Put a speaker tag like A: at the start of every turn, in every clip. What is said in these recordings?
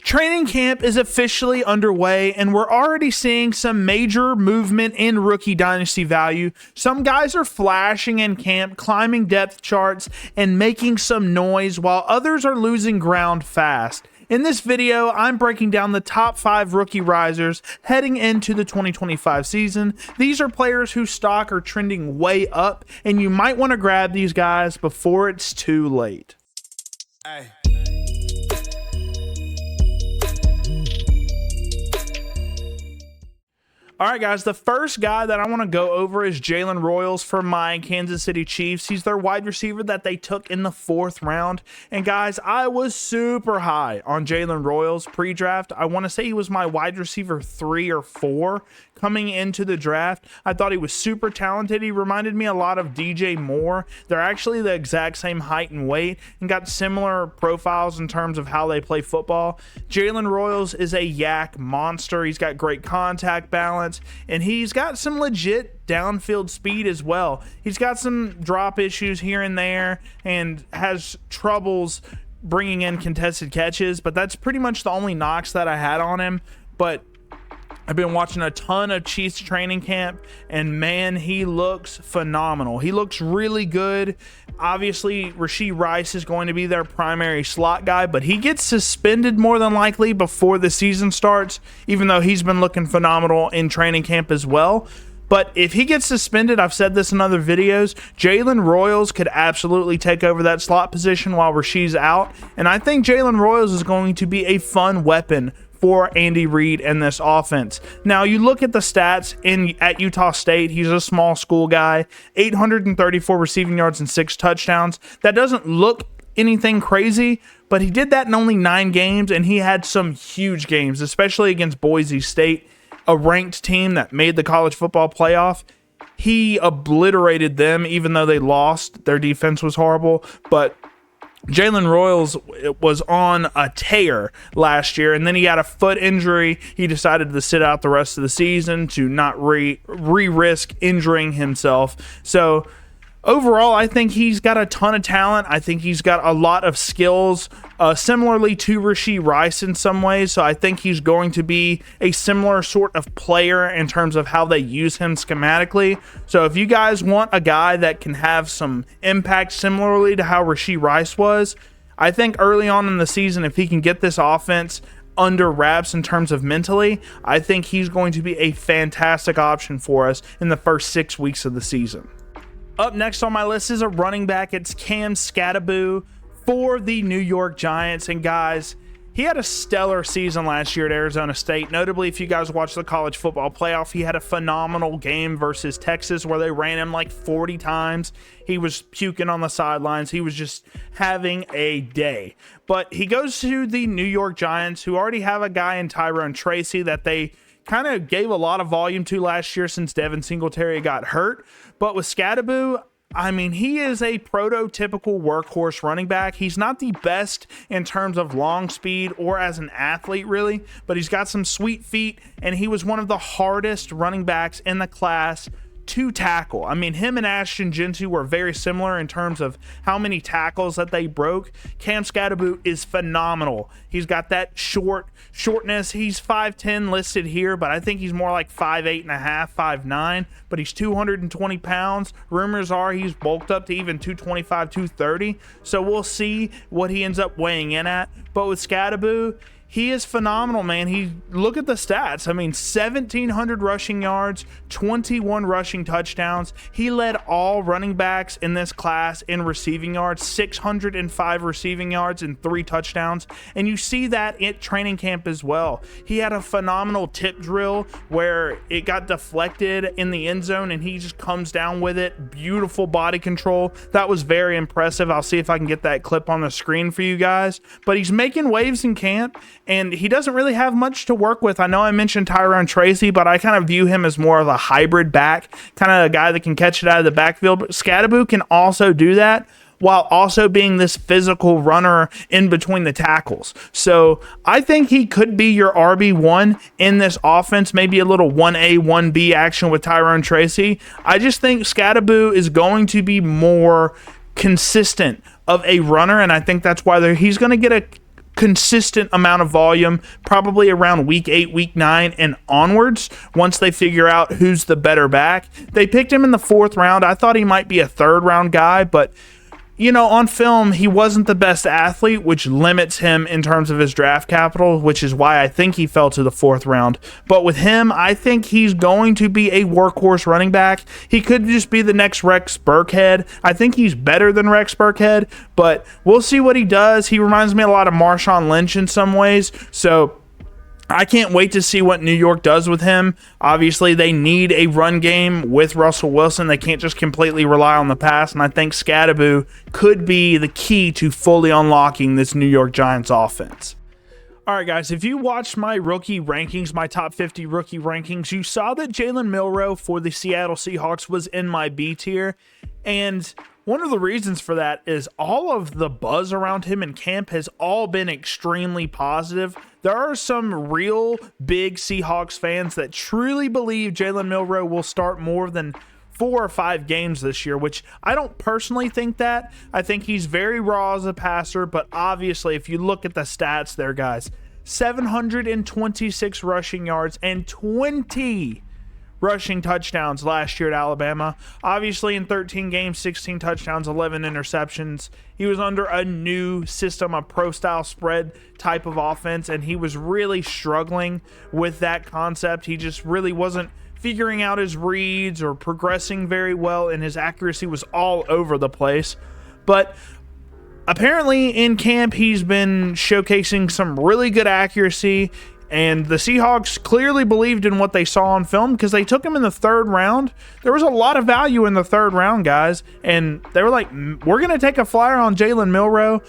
A: Training camp is officially underway, and we're already seeing some major movement in rookie dynasty value. Some guys are flashing in camp, climbing depth charts, and making some noise, while others are losing ground fast. In this video, I'm breaking down the top 5 rookie risers heading into the 2025 season. These are players whose stock are trending way up, and you might want to grab these guys before it's too late.
B: Hey.
A: All right, guys, the first guy that I want to go over is Jalen Royals for my Kansas City Chiefs. He's their wide receiver that they took in the 4th round. And, guys, I was super high on Jalen Royals pre-draft. I want to say he was my wide receiver 3 or 4 coming into the draft. I thought he was super talented. He reminded me a lot of DJ Moore. They're actually the exact same height and weight and got similar profiles in terms of how they play football. Jalen Royals is a yak monster. He's got great contact balance, and he's got some legit downfield speed as well. He's got some drop issues here and there and has troubles bringing in contested catches, but that's pretty much the only knocks that I had on him. But I've been watching a ton of Chiefs training camp, and man, he looks phenomenal. He looks really good. Obviously, Rashee Rice is going to be their primary slot guy, but he gets suspended more than likely before the season starts, even though he's been looking phenomenal in training camp as well. But if he gets suspended, I've said this in other videos, Jalen Royals could absolutely take over that slot position while Rashee's out. And I think Jalen Royals is going to be a fun weapon for Andy Reid and this offense. Now, you look at the stats at Utah State. He's a small school guy, 834 receiving yards and 6 touchdowns. That doesn't look anything crazy, but he did that in only 9 games, and he had some huge games, especially against Boise State, a ranked team that made the college football playoff. He obliterated them, even though they lost. Their defense was horrible, but Jalen Royals was on a tear last year, and then he had a foot injury. He decided to sit out the rest of the season to not risk injuring himself. So overall, I think he's got a ton of talent. I think he's got a lot of skills, similarly to Rashee Rice in some ways. So I think he's going to be a similar sort of player in terms of how they use him schematically. So if you guys want a guy that can have some impact similarly to how Rashee Rice was, I think early on in the season, if he can get this offense under wraps in terms of mentally, I think he's going to be a fantastic option for us in the first 6 weeks of the season. Up next on my list is a running back. It's Skattebo for the New York Giants. And guys, he had a stellar season last year at Arizona State. Notably, if you guys watch the college football playoff, he had a phenomenal game versus Texas where they ran him like 40 times. He was puking on the sidelines. He was just having a day. But he goes to the New York Giants, who already have a guy in Tyrone Tracy that they kind of gave a lot of volume to last year since Devin Singletary got hurt. But with Scataboo, I mean, he is a prototypical workhorse running back. He's not the best in terms of long speed or as an athlete, really, but he's got some sweet feet, and he was one of the hardest running backs in the class to tackle. I mean, him and Ashton Gentu were very similar in terms of how many tackles that they broke. Skattebo is phenomenal. He's got that shortness. He's 5'10" listed here, but I think he's more like 5'8 and a half, 5'9", but he's 220 pounds. Rumors are he's bulked up to even 225, 230. So we'll see what he ends up weighing in at. But with Skattebo, he is phenomenal, man. Look at the stats. I mean, 1,700 rushing yards, 21 rushing touchdowns. He led all running backs in this class in receiving yards, 605 receiving yards and 3 touchdowns. And you see that at training camp as well. He had a phenomenal tip drill where it got deflected in the end zone, and he just comes down with it. Beautiful body control. That was very impressive. I'll see if I can get that clip on the screen for you guys. But he's making waves in camp, and he doesn't really have much to work with. I know I mentioned Tyrone Tracy, but I kind of view him as more of a hybrid back, kind of a guy that can catch it out of the backfield. But Skattebo can also do that while also being this physical runner in between the tackles. So I think he could be your RB1 in this offense, maybe a little 1A, 1B action with Tyrone Tracy. I just think Skattebo is going to be more consistent of a runner, and I think that's why he's going to get a consistent amount of volume, probably around week 8, week 9, and onwards, once they figure out who's the better back. They picked him in the 4th round. I thought he might be a 3rd round guy, but on film, he wasn't the best athlete, which limits him in terms of his draft capital, which is why I think he fell to the 4th round. But with him, I think he's going to be a workhorse running back. He could just be the next Rex Burkhead. I think he's better than Rex Burkhead, but we'll see what he does. He reminds me a lot of Marshawn Lynch in some ways, so I can't wait to see what New York does with him. Obviously, they need a run game with Russell Wilson. They can't just completely rely on the pass, and I think Scataboo could be the key to fully unlocking this New York Giants offense. All right, guys, if you watched my rookie rankings, my top 50 rookie rankings, you saw that Jalen Milroe for the Seattle Seahawks was in my B tier, and one of the reasons for that is all of the buzz around him in camp has all been extremely positive. There are some real big Seahawks fans that truly believe Jalen Milroe will start more than 4 or 5 games this year, which I don't personally think that. I think he's very raw as a passer, but obviously if you look at the stats there, guys, 726 rushing yards and 20 rushing touchdowns last year at Alabama. Obviously in 13 games, 16 touchdowns, 11 interceptions. He was under a new system, a pro-style spread type of offense, and he was really struggling with that concept. He just really wasn't figuring out his reads or progressing very well, and his accuracy was all over the place. But apparently in camp, he's been showcasing some really good accuracy, and the Seahawks clearly believed in what they saw on film because they took him in the 3rd round. There was a lot of value in the 3rd round, guys, and they were like, we're going to take a flyer on Jalen Milroe.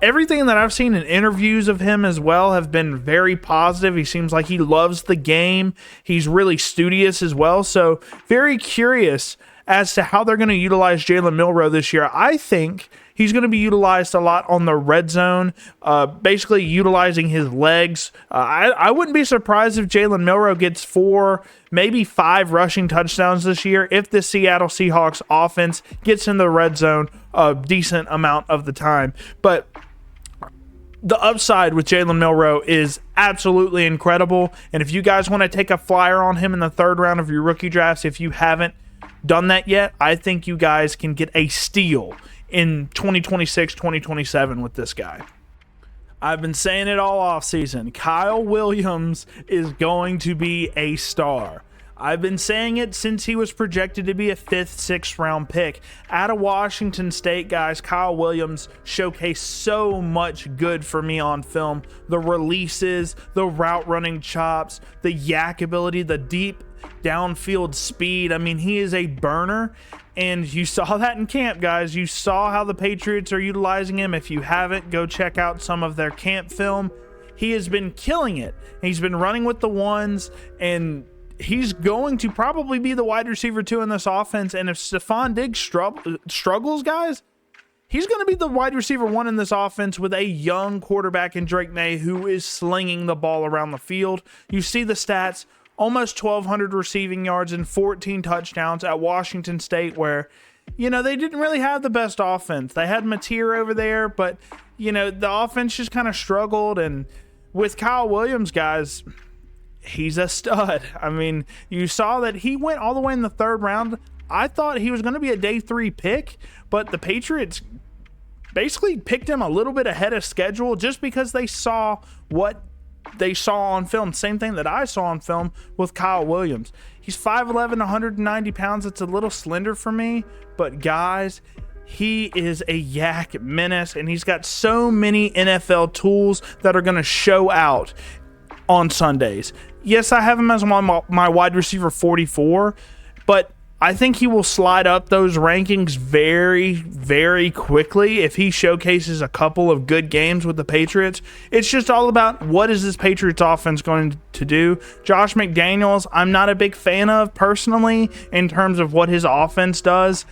A: Everything that I've seen in interviews of him as well have been very positive. He seems like he loves the game. He's really studious as well, so very curious as to how they're going to utilize Jalen Milroe this year. I think he's going to be utilized a lot on the red zone, basically utilizing his legs. I wouldn't be surprised if Jalen Milroe gets 4, maybe 5 rushing touchdowns this year if the Seattle Seahawks offense gets in the red zone a decent amount of the time. But the upside with Jalen Milroe is absolutely incredible. And if you guys want to take a flyer on him in the 3rd round of your rookie drafts, if you haven't done that yet, I think you guys can get a steal in 2026, 2027 with this guy. I've been saying it all offseason. Kyle Williams is going to be a star. I've been saying it since he was projected to be a 5th, 6th round pick. Out of Washington State, guys, Kyle Williams showcased so much good for me on film. The releases, the route running chops, the yak ability, the deep downfield speed. I mean, he is a burner, and you saw that in camp, guys. You saw how the Patriots are utilizing him. If you haven't, go check out some of their camp film. He has been killing it. He's been running with the ones, and he's going to probably be the wide receiver 2 in this offense. And if Stephon Diggs struggles, guys, he's going to be the wide receiver 1 in this offense with a young quarterback in Drake May who is slinging the ball around the field. You see the stats. Almost 1,200 receiving yards and 14 touchdowns at Washington State, where, they didn't really have the best offense. They had Mateer over there, but, the offense just kind of struggled. And with Kyle Williams, guys, he's a stud. I mean, you saw that he went all the way in the 3rd round. I thought he was going to be a day 3 pick, but the Patriots basically picked him a little bit ahead of schedule just because they saw what they saw on film. Same thing that I saw on film with Kyle Williams. He's 5'11", 190 pounds. It's a little slender for me, but guys, he is a yak menace, and he's got so many NFL tools that are going to show out on Sundays. Yes, I have him as my wide receiver 44, but I think he will slide up those rankings very, very quickly if he showcases a couple of good games with the Patriots. It's just all about what is this Patriots offense going to do. Josh McDaniels, I'm not a big fan of personally in terms of what his offense does.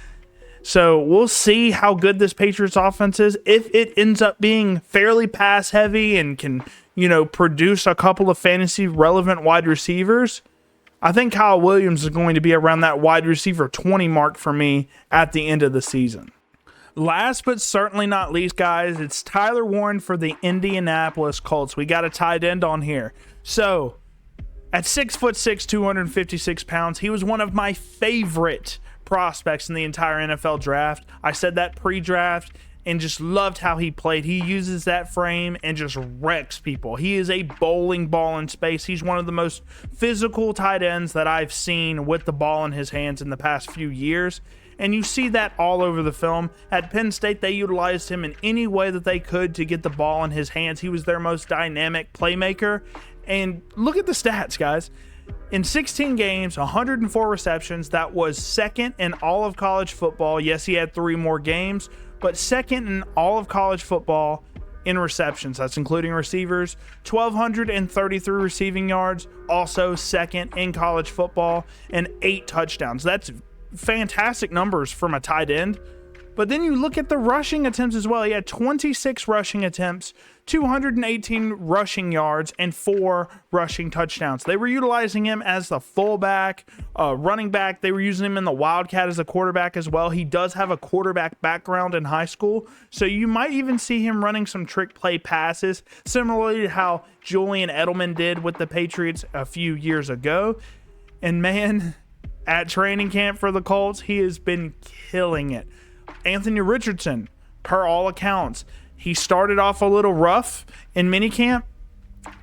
A: So we'll see how good this Patriots offense is. If it ends up being fairly pass heavy and can, produce a couple of fantasy relevant wide receivers, I think Kyle Williams is going to be around that wide receiver 20 mark for me at the end of the season. Last but certainly not least, guys, it's Tyler Warren for the Indianapolis Colts. We got a tight end on here. So, at 6'6", 256 pounds, he was one of my favorite prospects in the entire NFL draft. I said that pre-draft and just loved how he played. He uses that frame and just wrecks people. He is a bowling ball in space. He's one of the most physical tight ends that I've seen with the ball in his hands in the past few years. And you see that all over the film. At Penn State, they utilized him in any way that they could to get the ball in his hands. He was their most dynamic playmaker. And look at the stats, guys. In 16 games, 104 receptions. That was second in all of college football. Yes, he had 3 more games, but second in all of college football in receptions. That's including receivers. 1,233 receiving yards. Also second in college football. And 8 touchdowns. That's fantastic numbers from a tight end. But then you look at the rushing attempts as well. He had 26 rushing attempts, 218 rushing yards, and 4 rushing touchdowns. They were utilizing him as the fullback, running back. They were using him in the Wildcat as a quarterback as well. He does have a quarterback background in high school, so you might even see him running some trick play passes, similarly to how Julian Edelman did with the Patriots a few years ago. And man, at training camp for the Colts, he has been killing it. Anthony Richardson, per all accounts, he started off a little rough in minicamp.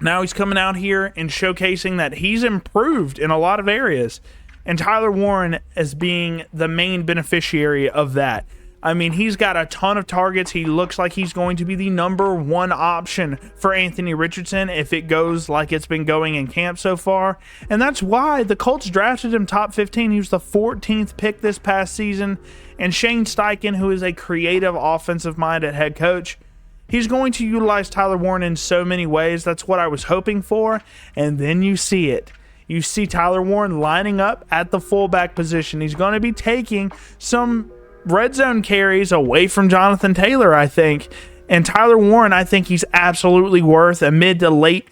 A: Now he's coming out here and showcasing that he's improved in a lot of areas. And Tyler Warren as being the main beneficiary of that. I mean, he's got a ton of targets. He looks like he's going to be the #1 option for Anthony Richardson if it goes like it's been going in camp so far. And that's why the Colts drafted him top 15. He was the 14th pick this past season. And Shane Steichen, who is a creative offensive-minded head coach, he's going to utilize Tyler Warren in so many ways. That's what I was hoping for. And then you see it. You see Tyler Warren lining up at the fullback position. He's going to be taking some red zone carries away from Jonathan Taylor, I think. And Tyler Warren, I think he's absolutely worth a mid to late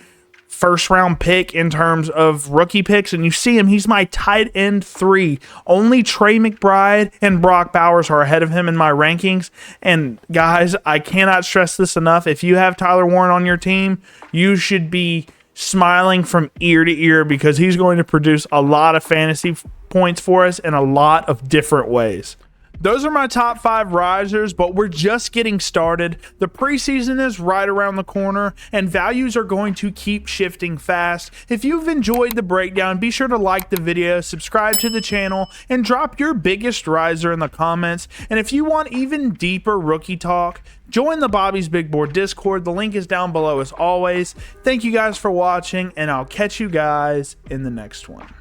A: first-round pick in terms of rookie picks. And you see him, he's my tight end 3. Only Trey McBride and Brock Bowers are ahead of him in my rankings. And guys, I cannot stress this enough. If you have Tyler Warren on your team, you should be smiling from ear to ear because he's going to produce a lot of fantasy points for us in a lot of different ways. Those are my top 5 risers, but we're just getting started. The preseason is right around the corner, and values are going to keep shifting fast. If you've enjoyed the breakdown, be sure to like the video, subscribe to the channel, and drop your biggest riser in the comments. And if you want even deeper rookie talk, join the Bobby's Big Board Discord. The link is down below as always. Thank you guys for watching, and I'll catch you guys in the next one.